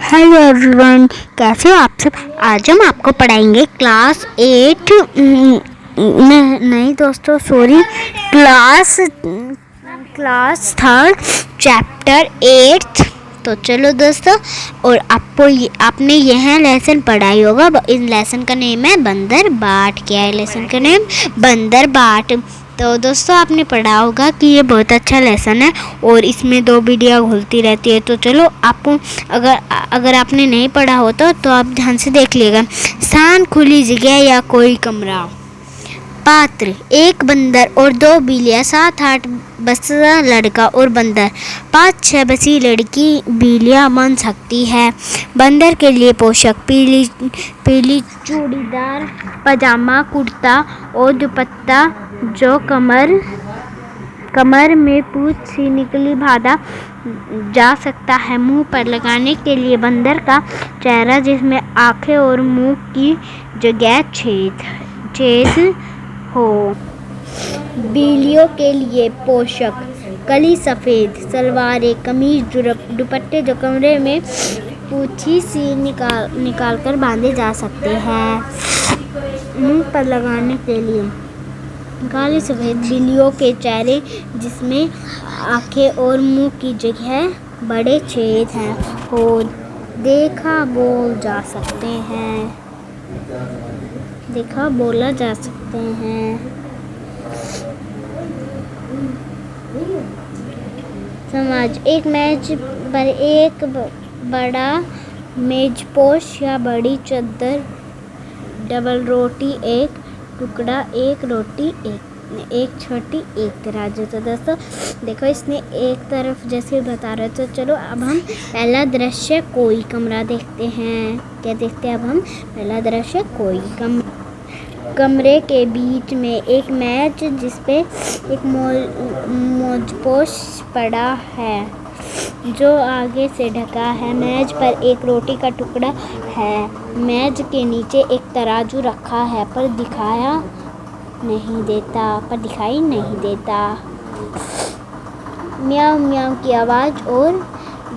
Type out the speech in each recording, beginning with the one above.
Hello everyone, कैसे हो आप सब। आज हम आपको पढ़ाएंगे क्लास 8 नहीं दोस्तों सॉरी क्लास थर्ड चैप्टर 8। तो चलो दोस्तों, और आपने यह लेसन पढ़ाई होगा। इस लेसन का नेम है बंदर बाट। क्या है लेसन का नेम? बंदर बाट। तो दोस्तों आपने पढ़ा होगा कि ये बहुत अच्छा लेसन है और इसमें 2 बिल्लियाँ घुलती रहती है। तो चलो आपको अगर आपने नहीं पढ़ा होता तो आप ध्यान से देख लीजिएगा। स्थान, खुली जगह या कोई कमरा। पात्र, एक बंदर और 2 बिल्लियाँ, 7-8 बच्चा लड़का और बंदर, 5-6 बसी लड़की बिल्लियाँ बन सकती है। बंदर के लिए पोशाक पीली चूड़ीदार पजामा, कुर्ता और दुपट्टा जो कमर में पूंछ सी निकली बांधा जा सकता है। मुंह पर लगाने के लिए बंदर का चेहरा जिसमें आंखें और मुंह की जगह छेद हो। बिल्लियों के लिए पोशाक काली सफ़ेद सलवारें, कमीज, दुपट्टे जो कमरे में पूंछी सी निकाल कर बांधे जा सकते हैं। मुंह पर लगाने के लिए काली सफ़ेद बिल्लियों के चेहरे जिसमें आंखें और मुंह की जगह बड़े छेद हैं हो देखा बोला जा सकते हैं। समाज, एक मेज पर एक बड़ा मेजपोश या बड़ी चादर, डबल रोटी, एक टुकड़ा, एक रोटी, एक छोटी, एक तराजू। तो दोस्तों देखो इसने एक तरफ जैसे बता रहे। तो चलो अब हम पहला दृश्य कोई कमरा देखते हैं। क्या देखते हैं अब हम? पहला दृश्य कोई कमरे के बीच में एक मेज जिसपे एक मेजपोश पड़ा है जो आगे से ढका है। मेज पर एक रोटी का टुकड़ा है। मेज के नीचे एक तराजू रखा है पर दिखाई नहीं देता। म्याऊ म्याऊ की आवाज़ और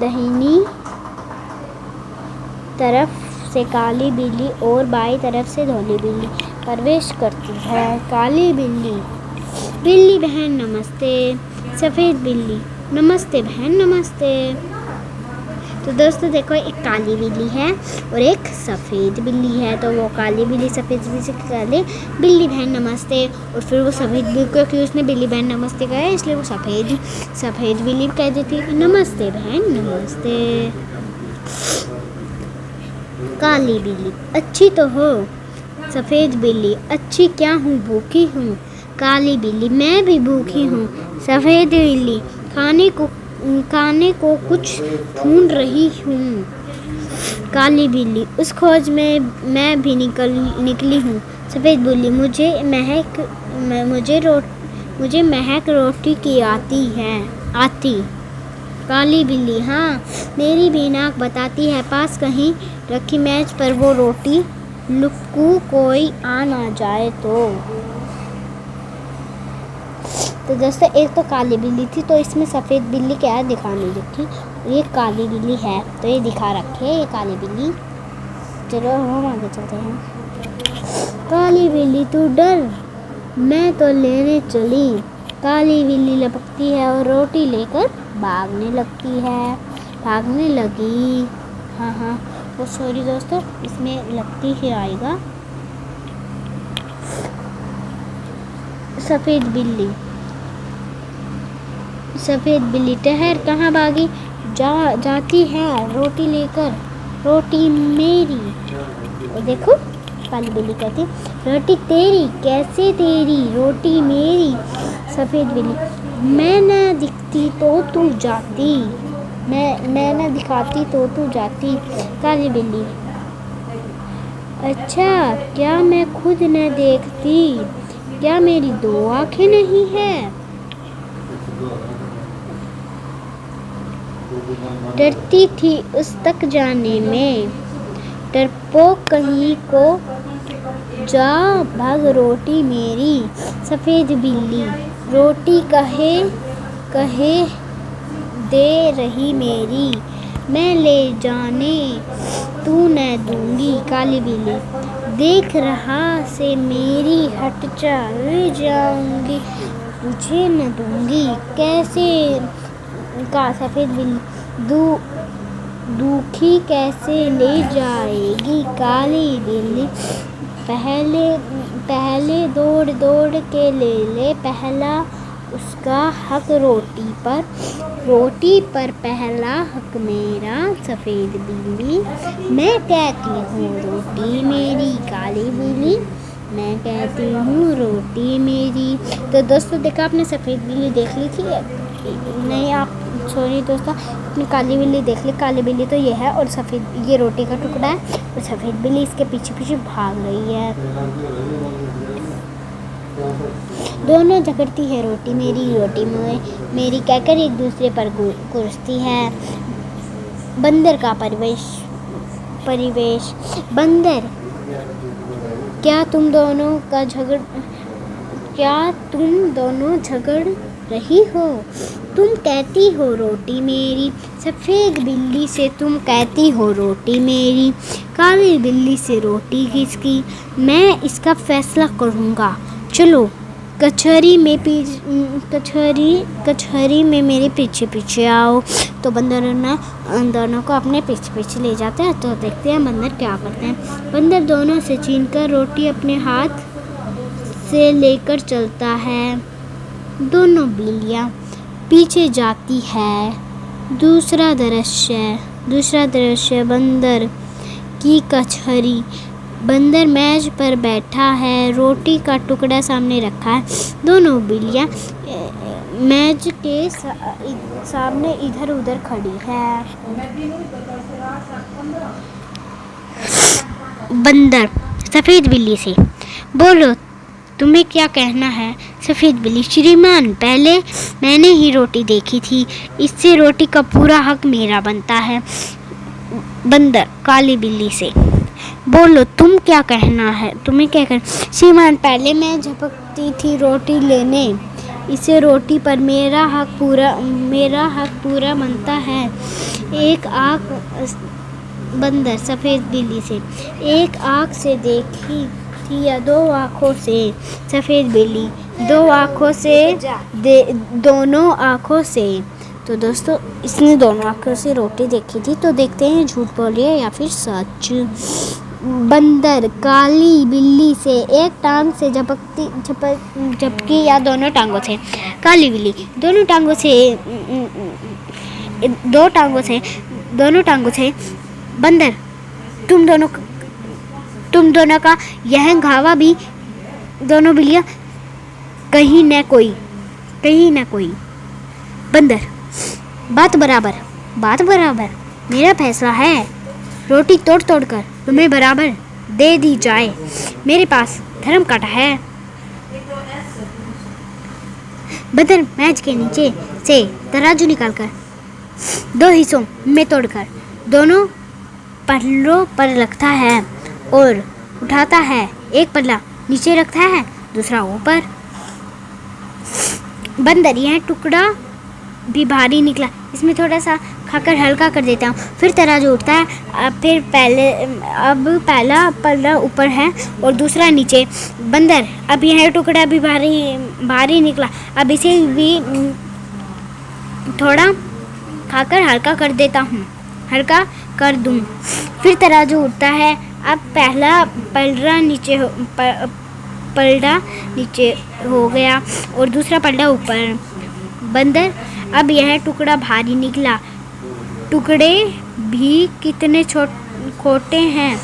दाहिनी तरफ से काली बिल्ली और बाईं तरफ से धोली बिल्ली प्रवेश करती है। काली बिल्ली बहन नमस्ते। सफ़ेद बिल्ली नमस्ते बहन नमस्ते। तो दोस्तों देखो एक काली बिल्ली है और एक सफ़ेद बिल्ली है। तो वो काली बिल्ली सफ़ेद बिल्ली से कहले बिल्ली बहन नमस्ते, और फिर वो सफ़ेद बिल्ली को क्योंकि उसने बिल्ली बहन नमस्ते कहा है इसलिए वो सफ़ेद बिल्ली कह देती है नमस्ते बहन नमस्ते। काली बिल्ली अच्छी तो हो। सफ़ेद बिल्ली अच्छी क्या हूँ, भूखी हूँ। काली बिल्ली मैं भी भूखी हूँ। सफ़ेद बिल्ली खाने को कुछ ढूंढ रही हूँ। काली बिल्ली उस खोज में मैं भी निकली हूँ। सफ़ेद बिल्ली मुझे महक रोटी की आती। काली बिल्ली हाँ मेरी भी नाक बताती है। पास कहीं रखी मेज पर वो रोटी लुक्कू कोई आ ना जाए तो दोस्तों एक तो काली बिल्ली थी तो इसमें सफ़ेद बिल्ली क्या दिखा नहीं रखी। ये काली बिल्ली है तो ये दिखा रखे ये काली बिल्ली। चलो हम आगे चलते हैं। काली बिल्ली तू डर, मैं तो लेने चली। काली बिल्ली लपकती है और रोटी लेकर भागने लगी। हाँ वो सॉरी दोस्तों इसमें लगती ही आएगा। सफ़ेद बिल्ली ठहर, कहाँ भागी? जाती है रोटी लेकर, रोटी मेरी। और देखो काली बिल्ली कहती रोटी तेरी, कैसे तेरी? रोटी मेरी। सफ़ेद बिल्ली मैं न दिखती तो तू जाती, मैं न दिखाती तो तू जाती। काली बिल्ली अच्छा क्या मैं खुद न देखती? क्या मेरी 2 आँखें नहीं हैं? डरती थी उस तक जाने में, डरपोक कहीं को जा भाग रोटी मेरी। सफ़ेद बिल्ली रोटी कहे दे रही मेरी, मैं ले जाने तू न दूंगी। काली बिल्ली देख रहा से मेरी हट चल जाऊंगी, तुझे न दूंगी कैसे। का सफ़ेद बिल्ली दुखी कैसे ले जाएगी। काली बिल्ली पहले दौड़ दौड़ के ले पहला उसका हक रोटी पर पहला हक मेरा। सफ़ेद बिल्ली मैं कहती हूँ रोटी मेरी। काली बिल्ली मैं कहती हूँ रोटी मेरी। तो दोस्तों देखा आपने सफ़ेद बिल्ली देख ली थी? नहीं, आप सॉरी दोस्तों, अपनी काली बिल्ली देख ली। काली बिल्ली तो ये है और सफ़ेद ये रोटी का टुकड़ा है और सफ़ेद बिल्ली इसके पीछे पीछे भाग रही है। दोनों झगड़ती है रोटी मेरी कहकर एक दूसरे पर कुर्सती है। बंदर का परिवेश बंदर क्या तुम दोनों झगड़ रही हो? तुम कहती हो रोटी मेरी। सफ़ेद बिल्ली से तुम कहती हो रोटी मेरी। काली बिल्ली से रोटी किसकी? मैं इसका फैसला करूँगा। चलो कचहरी में मेरे पीछे पीछे आओ। तो बंदर दोनों को अपने पीछे पीछे ले जाते हैं। तो देखते हैं बंदर क्या करते हैं। बंदर दोनों से छीनकर रोटी अपने हाथ से लेकर चलता है। दोनों बिल्लियाँ पीछे जाती है। दूसरा दृश्य बंदर की कचहरी। बंदर मेज पर बैठा है, रोटी का टुकड़ा सामने रखा है। दोनों बिल्लियाँ मेज के सामने इधर उधर खड़ी है। बंदर सफ़ेद बिल्ली से, बोलो तुम्हें क्या कहना है? सफ़ेद बिल्ली, श्रीमान पहले मैंने ही रोटी देखी थी, इससे रोटी का पूरा हक मेरा बनता है। बंदर काली बिल्ली से, बोलो तुम्हें क्या कहना है? श्रीमान पहले मैं झपकती थी रोटी लेने, इससे रोटी पर मेरा हक पूरा बनता है। एक आँख बंदर सफ़ेद बिल्ली से, एक आँख से देखी थी या दो आँखों से? सफ़ेद बिल्ली, दो आँखों से, दोनों आँखों से। तो दोस्तों इसने दोनों आँखों से रोटी देखी थी। तो देखते हैं झूठ बोल रही है या फिर सच। बंदर काली बिल्ली से, एक टांग से झपकी या दोनों टांगों से? काली बिल्ली, दोनों टांगों से। बंदर तुम दोनों का यह घावा भी दोनों बिल्लियाँ कहीं न कोई। बंदर बात बराबर मेरा फैसला है, रोटी तोड़ कर तुम्हें बराबर दे दी जाए। मेरे पास धर्म कांटा है। बंदर मेज के नीचे से तराजू निकालकर दो हिस्सों में तोड़कर दोनों पल्लों पर रखता है और उठाता है। एक पल्ला नीचे रखता है, दूसरा ऊपर। बंदर यह टुकड़ा भी भारी निकला, इसमें थोड़ा सा खाकर हल्का कर देता हूँ। फिर तराजू उठता है। अब पहला पल्ला ऊपर है और दूसरा नीचे। बंदर अब यह टुकड़ा भी भारी निकला, अब इसे भी थोड़ा खाकर हल्का कर दूँ। फिर तराजू उठता है। अब पहला पलड़ा नीचे हो गया और दूसरा पलड़ा ऊपर। बंदर अब यह टुकड़ा भारी निकला, टुकड़े भी कितने छोटे हैं,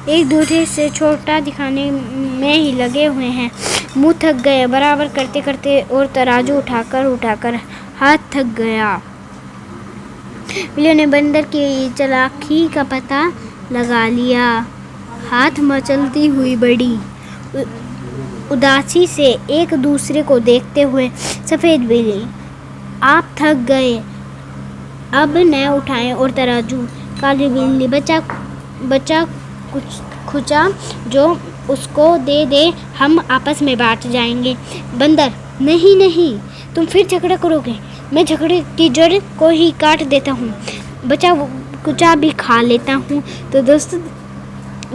एक दूसरे से छोटा दिखाने में ही लगे हुए हैं। मुंह थक गए बराबर करते करते और तराजू उठाकर हाथ थक गया। बिल्ली ने बंदर की चालाकी का पता लगा लिया। हाथ मचलती हुई बड़ी उदासी से एक दूसरे को देखते हुए, सफ़ेद बिल्ली, आप थक गए, अब न उठाएं और तराजू। काली बिल्ली, बचा कुछ खुचा जो उसको दे, हम आपस में बांट जाएंगे। बंदर, नहीं, तुम फिर झगड़ा करोगे, मैं झगड़े की जड़ को ही काट देता हूँ। कुछ भी खा लेता हूँ। तो दोस्तों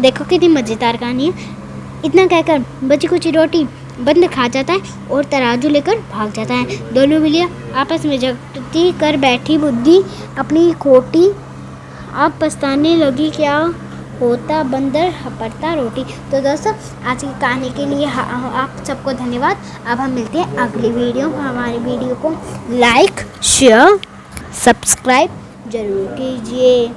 देखो कितनी मज़ेदार कहानी है। इतना कहकर बची कुची रोटी बंदर खा जाता है और तराजू लेकर भाग जाता है। दोनों बिल्लियाँ आपस में झगड़ती कर बैठी बुद्धि अपनी खोटी, अब पछताने लगी क्या होता बंदर हपड़ता रोटी। तो दोस्तों आज की कहानी के लिए आप सबको धन्यवाद। अब हम मिलते हैं अगली वीडियो में। हमारी वीडियो को लाइक शेयर सब्सक्राइब जरूर कीजिए।